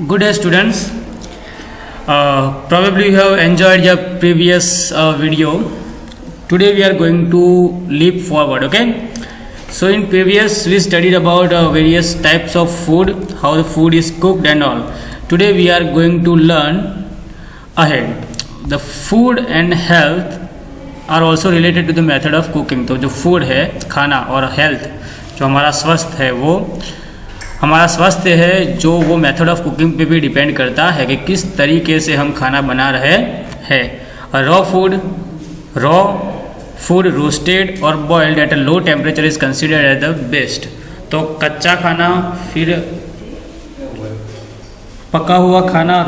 Good day, students. Probably you have enjoyed your previous video. Today we are going to leap forward. Okay. So in previous we studied about various types of food, how the food is cooked and all. Today we are going to learn ahead. The food and health are also related to the method of cooking. तो जो food है खाना और health जो हमारा स्वास्थ्य है वो हमारा स्वास्थ्य है जो वो मेथड ऑफ कुकिंग पे भी डिपेंड करता है कि किस तरीके से हम खाना बना रहे हैं। रॉ फूड रोस्टेड और boiled at a low temperature is considered as the best. तो कच्चा खाना, फिर पका हुआ खाना,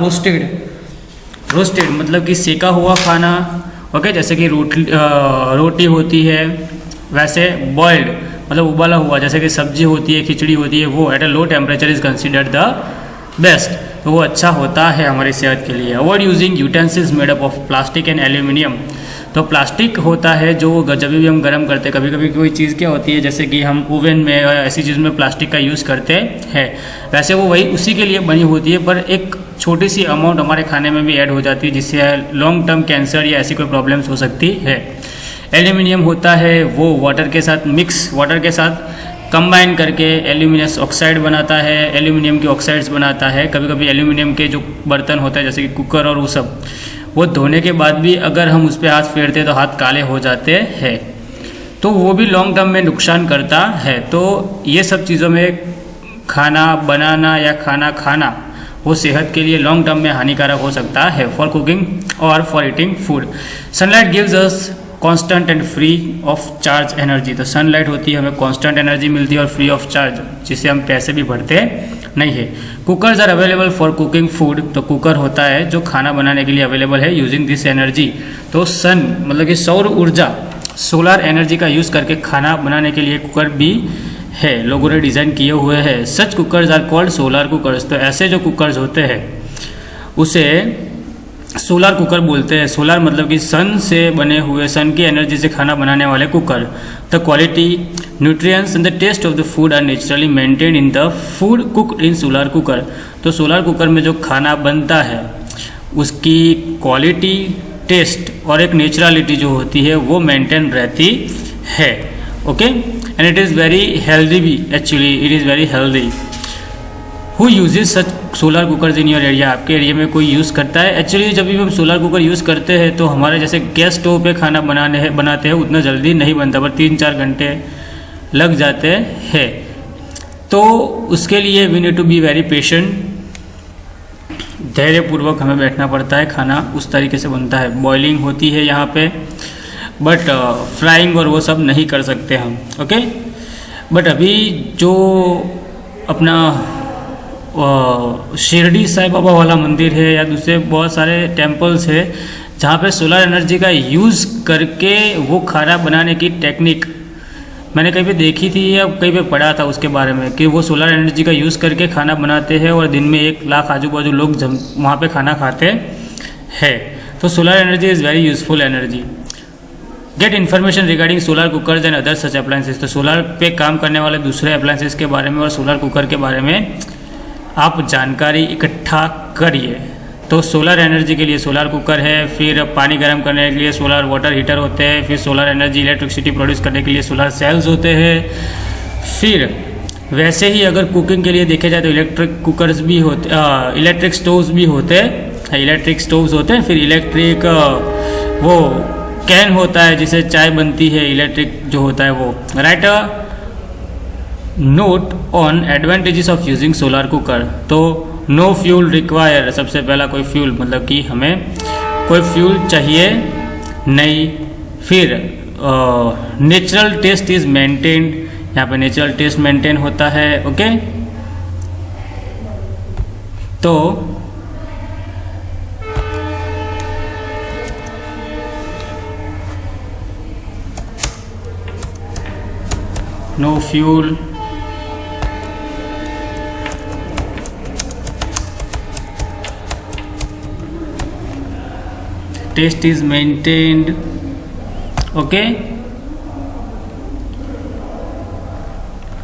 रोस्टेड मतलब कि सेका हुआ खाना, ओके, जैसे कि रोटी होती है, वैसे बॉइल्ड मतलब उबाला हुआ जैसे कि सब्जी होती है, खिचड़ी होती है, वो eight a low temperature is considered the best. तो वो अच्छा होता है हमारी सेहत के लिए। Avoid using utensils made up of plastic and aluminium. तो प्लास्टिक होता है जो जब भी हम गर्म करते हैं, कभी कभी कोई चीज़ क्या होती है जैसे कि हम ओवन में या ऐसी चीज़ में प्लास्टिक का यूज़ करते हैं, वैसे वो वही उसी के लिए बनी होती है, पर एक छोटी सी अमाउंट हमारे खाने में भी ऐड हो जाती है जिससे लॉन्ग टर्म कैंसर या ऐसी कोई प्रॉब्लम्स हो सकती है। एल्यूमिनियम होता है वो वाटर के साथ कंबाइन करके एल्यूमिनियस ऑक्साइड बनाता है, एल्यूमिनियम के ऑक्साइड्स बनाता है। कभी कभी एल्यूमिनियम के जो बर्तन होते हैं जैसे कि कुकर और वो सब, वो धोने के बाद भी अगर हम उस पर हाथ फेरते हैं तो हाथ काले हो जाते हैं, तो वो भी लॉन्ग टर्म में नुकसान करता है। तो ये सब चीज़ों में खाना बनाना या खाना खाना वो सेहत के लिए लॉन्ग टर्म में हानिकारक हो सकता है फॉर कुकिंग और for eating food. Sunlight gives us constant and free of charge energy. तो सनलाइट होती है, हमें कांस्टेंट एनर्जी मिलती है और फ्री ऑफ चार्ज, जिससे हम पैसे भी भरते नहीं है। Cookers are available for cooking food. तो कुकर होता है जो खाना बनाने के लिए अवेलेबल है यूजिंग दिस एनर्जी। तो सन मतलब कि सौर ऊर्जा, सोलर एनर्जी का यूज़ करके खाना बनाने के लिए कुकर भी है, लोगों ने डिज़ाइन किए हुए हैं। Such cookers are called solar cookers. तो ऐसे जो कुकर्स होते हैं उसे सोलर कुकर बोलते हैं। सोलर मतलब कि सन से बने हुए, सन की एनर्जी से खाना बनाने वाले cooker. The quality, nutrients and the taste of the food are naturally maintain in the food cooked in solar cooker. तो सोलर कुकर में जो खाना बनता है उसकी क्वालिटी, टेस्ट और एक नेचुरलिटी जो होती है वो मेंटेन रहती है। Okay, and it is very healthy भी, actually it is very healthy. Who uses such solar cookers in your area. आपके एरिया में कोई यूज़ करता है? एक्चुअली जब भी हम सोलर कुकर यूज़ करते हैं तो हमारे जैसे गैस स्टोव पे खाना बनाते हैं उतना जल्दी नहीं बनता, पर 3-4 घंटे लग जाते हैं। तो उसके लिए we need to be very patient, धैर्यपूर्वक हमें बैठना पड़ता है। खाना उस तरीके से बनता है। बॉइलिंग होती है यहाँ पे, बट फ्राइंग और वो सब नहीं कर सकते हम। ओके, बट अभी जो अपना शिरडी साईं बाबा वाला मंदिर है या दूसरे बहुत सारे टेम्पल्स है जहाँ पे सोलर एनर्जी का यूज़ करके वो खाना बनाने की टेक्निक मैंने कहीं पे देखी थी या कहीं पे पढ़ा था उसके बारे में कि वो सोलर एनर्जी का यूज़ करके खाना बनाते हैं और दिन में 1 लाख आजू बाजू लोग वहाँ पे खाना खाते हैं। तो solar energy is very useful energy. Get information regarding solar cookers and other such appliances. तो सोलर पे काम करने वाले दूसरे अप्लायंसेस के बारे में और सोलर कुकर के बारे में आप जानकारी इकट्ठा करिए। तो सोलर एनर्जी के लिए सोलर कुकर है, फिर पानी गर्म करने के लिए सोलर वाटर हीटर होते हैं, फिर सोलर एनर्जी इलेक्ट्रिसिटी प्रोड्यूस करने के लिए सोलर सेल्स होते हैं। फिर वैसे ही अगर कुकिंग के लिए देखे जाए तो इलेक्ट्रिक कुकर्स भी होते, इलेक्ट्रिक स्टोव्स भी होते हैं, इलेक्ट्रिक स्टोव्स होते हैं। फिर इलेक्ट्रिक वो कैन होता है जिसे चाय बनती है, इलेक्ट्रिक जो होता है वो। Right note on advantages of using solar cooker. तो नो फ्यूल रिक्वायर, सबसे पहला कोई फ्यूल मतलब कि हमें कोई फ्यूल चाहिए नहीं। फिर नेचुरल टेस्ट इज मेंटेन्ड, यहाँ पे नेचुरल टेस्ट मेंटेन होता है। ओके, तो no fuel, taste is maintained. Okay,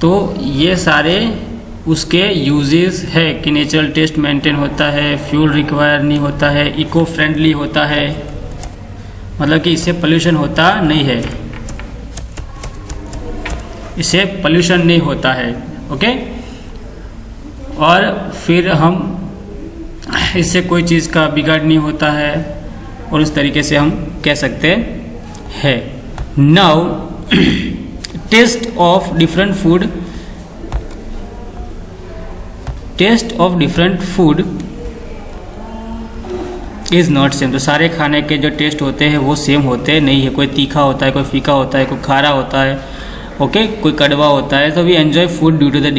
तो ये सारे उसके यूजेस है कि नेचुरल टेस्ट मेंटेन होता है, फ्यूल रिक्वायर नहीं होता है, इको फ्रेंडली होता है, मतलब कि इससे पोल्यूशन होता नहीं है, इससे पोल्यूशन नहीं होता है। ओके, और फिर हम इससे कोई चीज़ का बिगाड़ नहीं होता है, और उस तरीके से हम कह सकते हैं। Now taste of different food, taste of different food is not same. तो सारे खाने के जो टेस्ट होते हैं वो सेम होते नहीं है, कोई तीखा होता है, कोई फीका होता है, कोई खारा होता है, ओके, कोई कड़वा होता है। तो we enjoy food due to the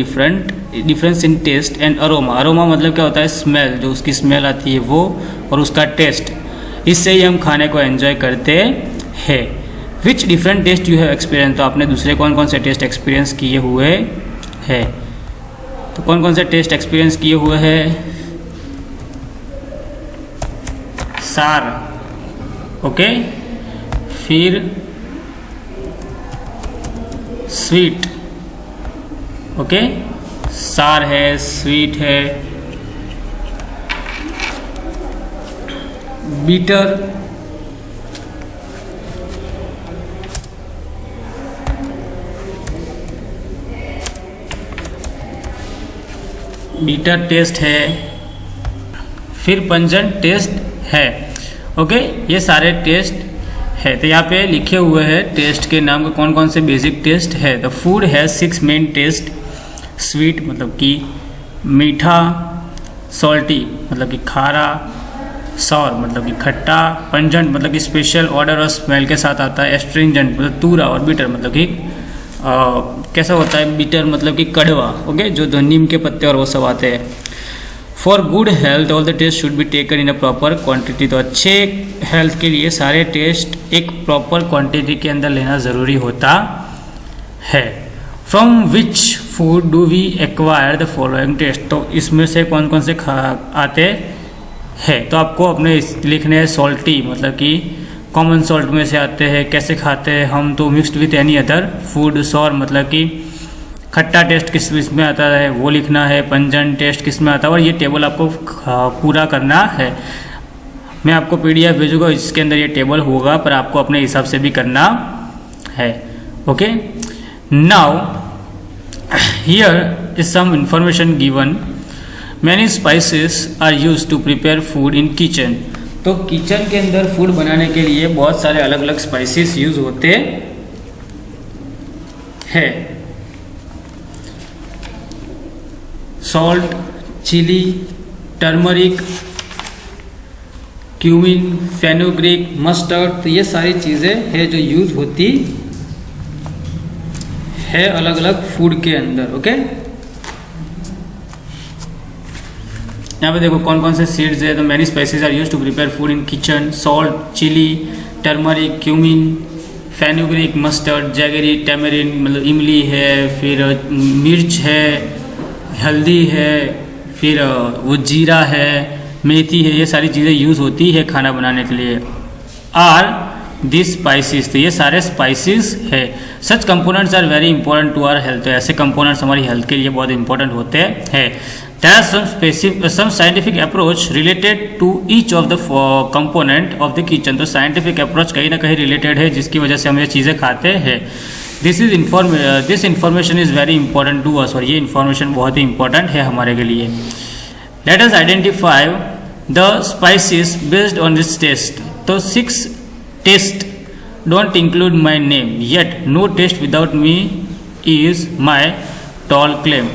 difference in taste and aroma. Aroma मतलब क्या होता है? स्मेल, जो उसकी स्मेल आती है वो, और उसका टेस्ट, इससे ही हम खाने को एंजॉय करते हैं। Which different taste you have experience. तो आपने दूसरे कौन कौन से टेस्ट एक्सपीरियंस किए हुए हैं? तो कौन कौन से टेस्ट एक्सपीरियंस किए हुए हैं? सार, ओके, फिर स्वीट, ओके, सार है, स्वीट है, बीटर, बीटर टेस्ट है, फिर पंजन टेस्ट है। ओके, ये सारे टेस्ट है। तो यहाँ पे लिखे हुए हैं टेस्ट के नाम, कौन कौन से बेसिक टेस्ट है। द फूड है 6 मेन टेस्ट। स्वीट मतलब कि मीठा, सॉल्टी मतलब कि खारा, सॉर मतलब कि खट्टा, पंजेंट मतलब कि स्पेशल ऑर्डर और स्मेल के साथ आता है, एस्ट्रिंजेंट मतलब तूरा, और बिटर मतलब कि कैसा होता है? बिटर मतलब कि कड़वा, ओके, जो नीम के पत्ते और वो सब आते हैं। For good health all the taste should be taken in a proper quantity. तो अच्छे हेल्थ के लिए सारे टेस्ट एक प्रॉपर क्वांटिटी के अंदर लेना ज़रूरी होता है। From which food do we acquire the following taste. तो इसमें से कौन कौन से आते हैं? तो आपको अपने लिखने हैं सॉल्टी मतलब कि कॉमन सॉल्ट में से आते हैं। कैसे खाते हैं हम? तो mixed with any other food. Sour मतलब कि खट्टा टेस्ट किस में आता है वो लिखना है। पंजेंट टेस्ट किस में आता है, और ये टेबल आपको पूरा करना है। मैं आपको PDF भेजूंगा, इसके अंदर ये टेबल होगा, पर आपको अपने हिसाब से भी करना है। Okay, now here is some information given. Many spices are use to prepare food in kitchen. तो किचन के अंदर फूड बनाने के लिए बहुत सारे अलग अलग स्पाइसेस यूज होते हैं। Salt, chili, turmeric, cumin, fenugreek, mustard. तो ये सारी चीज़ें हैं जो यूज होती है अलग अलग फूड के अंदर। ओके, यहाँ पे देखो कौन कौन से सीड्स है। तो many spices are use to prepare food in kitchen. Salt, chili, turmeric, cumin, fenugreek, mustard, jaggery, tamarind मतलब इमली है, फिर मिर्च है, हल्दी है, फिर वो जीरा है, मेथी है। ये सारी चीज़ें यूज़ होती है खाना बनाने के लिए। आर दिस स्पाइसेस, तो ये सारे स्पाइसेस है। Such components are very important to our health. तो ऐसे कंपोनेंट्स हमारी हेल्थ के लिए बहुत इंपॉर्टेंट होते हैं। There are some scientific approach related to each of the component of the kitchen. तो साइंटिफिक अप्रोच कहीं ना कहीं रिलेटेड है, जिसकी वजह से हम ये चीज़ें खाते हैं। This information is very important to us. और ये इन्फॉर्मेशन बहुत ही इंपॉर्टेंट है हमारे के लिए। Let us identify the spices based on this taste. तो 6 taste don't include my name yet no taste without me is my tall claim.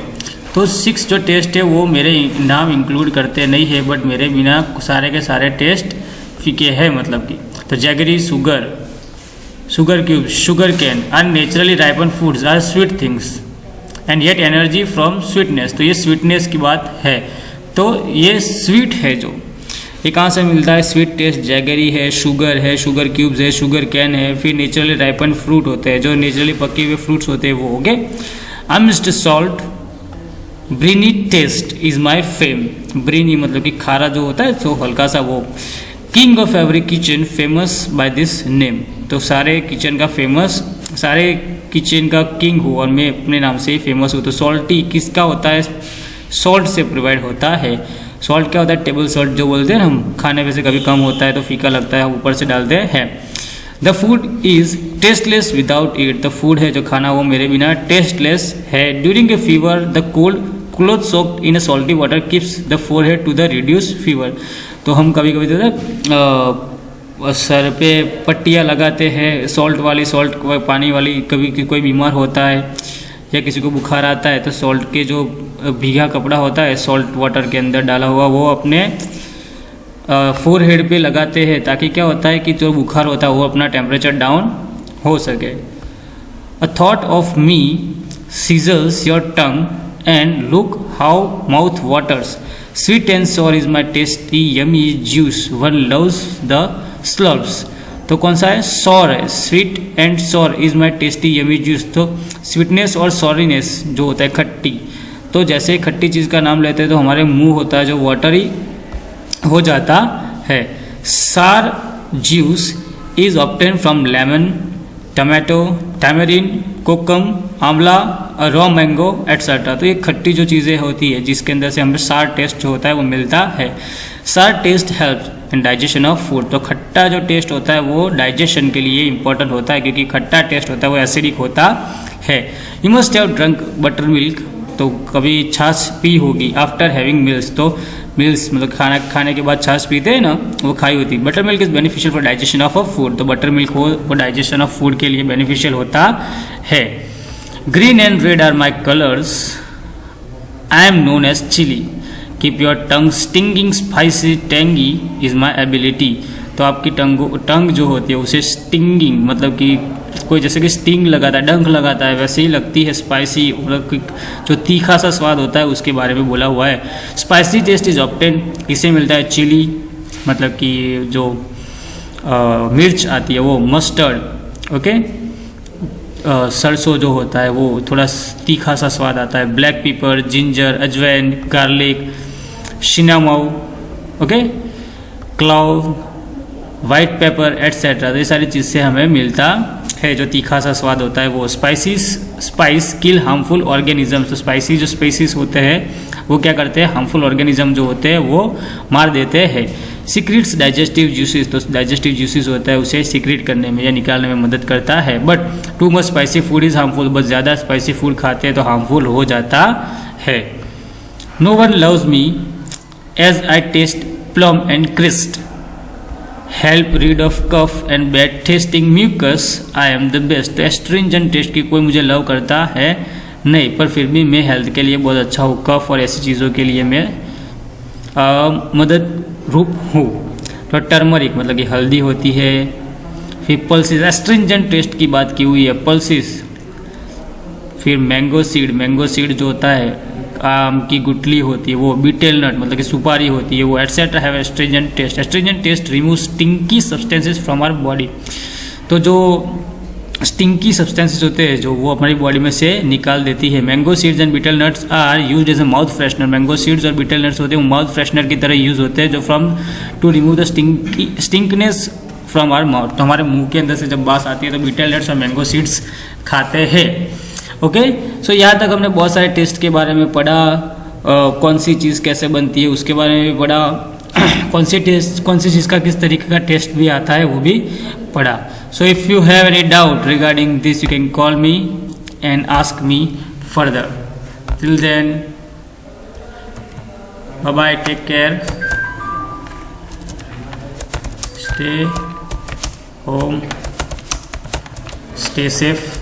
तो 6 जो टेस्ट है वो मेरे नाम इंक्लूड करते नहीं है, बट मेरे बिना सारे के सारे टेस्ट फीके हैं मतलब कि। तो jaggery, sugar cubes, sugar cane are naturally ripened foods are sweet things and yet energy from sweetness। तो ये sweetness की बात है। तो ये sweet है जो ये कहाँ से मिलता है? स्वीट टेस्ट जैगरी है, शुगर क्यूब्स है, शुगर कैन है, फिर नेचुरली राइपन फ्रूट होते हैं, जो नेचुरली पके हुए फ्रूट्स होते हैं वो। Okay, amidst salt briny taste is my fame. Briny मतलब कि खारा जो होता है तो हल्का सा वो। King of every kitchen famous by this name. तो सारे किचन का फेमस, सारे किचन का किंग हूँ और मैं अपने नाम से ही फेमस हूँ। तो सॉल्टी किसका होता है, सॉल्ट से प्रोवाइड होता है। सॉल्ट क्या होता है, टेबल सॉल्ट जो बोलते हैं ना हम, खाने में से कभी कम होता है तो फीका लगता है, ऊपर से डालते हैं। The food is tasteless without it, the food है जो खाना वो मेरे बिना टेस्टलेस है। During a fever the cold cloth soaked in a salty water keeps the forehead to the reduce fever. तो हम कभी कभी तो सर पे पट्टियाँ लगाते हैं सॉल्ट वाली, सॉल्ट पानी वाली। कभी कोई बीमार होता है या किसी को बुखार आता है तो सॉल्ट के जो भीगा कपड़ा होता है सॉल्ट वाटर के अंदर डाला हुआ, वो अपने फोरहेड पे लगाते हैं, ताकि क्या होता है कि जो बुखार होता है वो अपना टेम्परेचर डाउन हो सके। A thought of me sizzles your tongue and look how mouth waters, sweet and sour is my tasty yummy juice, one loves the slurps. तो कौन सा है, सॉर है, sweet and sour is my tasty yummy juice. तो sweetness और sourness जो होता है खट्टी, तो जैसे खट्टी चीज़ का नाम लेते हैं तो हमारे मुंह होता है जो वाटरी हो जाता है। Sour juice is obtain from lemon, tomato, tamarind, kokum, amla, raw mango etcetera. तो ये खट्टी जो चीज़ें होती है जिसके अंदर से हमें सार टेस्ट जो होता है वो मिलता है। Sour taste helps in digestion of food. तो खट्टा जो टेस्ट होता है वो डाइजेशन के लिए इंपॉर्टेंट होता है, क्योंकि खट्टा टेस्ट होता है वो एसिडिक होता है। You must have drunk butter milk, तो कभी छाछ पी होगी। आफ्टर हैविंग मिल्स, तो मिल्स मतलब खाने के बाद छाछ पीते हैं ना, वो खाई होती है। Butter milk is beneficial for digestion of a food, तो बटर मिल्क वो डाइजेशन ऑफ फूड के लिए बेनिफिशियल होता है। Green and red are my colours, I am known as chili, keep your tongue stinging spicy tangy is my ability. तो आपकी टंग जो होती है उसे स्टिंगिंग मतलब कि कोई जैसे कि स्टिंग लगाता है, डंक लगाता है, वैसे ही लगती है स्पाइसी, मतलब जो तीखा सा स्वाद होता है उसके बारे में बोला हुआ है। स्पाइसी टेस्ट इज ऑब्टेन, किसे मिलता है, चिली मतलब कि जो मिर्च आती है वो, मस्टर्ड, ओके, सरसों जो होता है वो थोड़ा तीखा सा स्वाद आता है, black pepper, ginger, ajwain, garlic, cinnamon, okay, clove, white pepper etcetera. तो ये सारी चीज़ से हमें मिलता है जो तीखा सा स्वाद होता है वो। स्पाइस किल हार्मफुल ऑर्गेनिज्म। तो स्पाइसी जो स्पाइसिस होते हैं वो क्या करते हैं, हार्मफुल ऑर्गेनिज्म जो होते हैं वो मार देते हैं। सीक्रेट्स डाइजेस्टिव जूसेस, तो डाइजेस्टिव जूसेस होता है उसे सीक्रेट करने में या निकालने में मदद करता है। But too much spicy food is harmful, बस ज़्यादा स्पाइसी फूड खाते हैं तो हार्मफुल हो जाता है। No one loves me as I taste plum and crest, help rid of cough and bad tasting mucus, I am the best. तो astringent taste की कोई मुझे लव करता है नहीं, पर फिर भी मैं हेल्थ के लिए बहुत अच्छा हूँ, कफ और ऐसी चीज़ों के लिए मैं मदद रूप हूँ। तो टर्मरिक मतलब कि हल्दी होती है। फिर पल्सिस, एस्ट्रिंजेंट टेस्ट की बात की हुई है, पल्सिस। फिर मैंगो सीड जो होता है, आम की गुठली होती है वो, बीटेल नट मतलब कि सुपारी होती है वो, etcetera have astringent taste. Astringent taste remove stinky substances from our body. तो जो स्टिंकी सब्सटेंसेस होते हैं जो वो हमारी बॉडी में से निकाल देती है। Mango seeds and betel nuts are used as a mouth freshener. Mango seeds और बीटल नट्स होते हैं वो माउथ फ्रेशनर की तरह यूज होते हैं, जो from to remove the stinkness from our mouth. तो हमारे मुंह के अंदर से जब बास आती है तो बीटल नट्स और मैंगो सीड्स खाते हैं। ओके, सो यहाँ तक हमने बहुत सारे टेस्ट के बारे में पढ़ा, कौन सी चीज़ कैसे बनती है उसके बारे में भी पढ़ा, कौन सी चीज़ का किस तरीके का टेस्ट भी आता है वो भी पढ़ा। So if you have any doubt regarding this you can call me and ask me further. Till then bye bye, take care, stay home, stay safe.